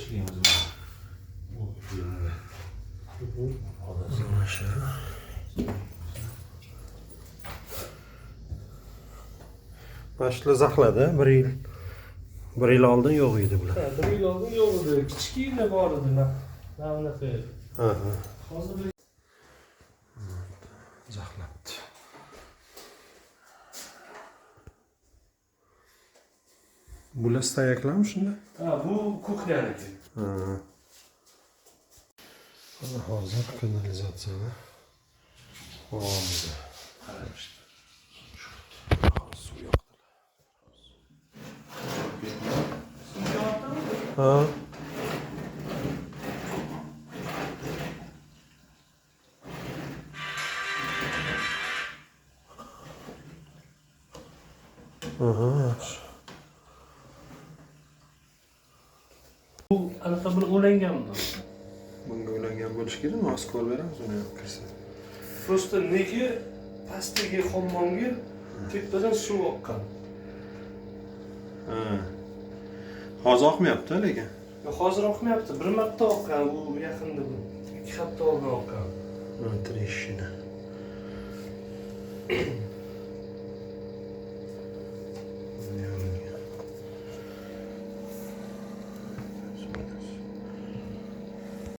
ishlaymiz bu filmga. Başlı zaxladi, bir yil oldin yo'q edi bular. Ha, 1 yil oldin yo'q edi. Kichkina bor edi. Mana bunaqa. Ha. Hozir Zaxlabdi. Bular stayaklarmi shunda? ha, bu kuxnyaniki. Ha. Hozir kanalizatsiyani quramiz. Qarashdi. Suv yoqdilar. Ha. Aha, yaxshi. Bu anaqa bir o'langanmi? Bunga ulangan bo'lish kerakmi? Oskol beramiz uni kirsa. Просто nega pastdagi hammomga tepadan suv oqqan? Ha. Hozir oqmayapti lekin. Hozir oqmayapti. Bir marta oqqan, bu yaqinda bu. 2 hafta oldin oqqan. Ha, trishina.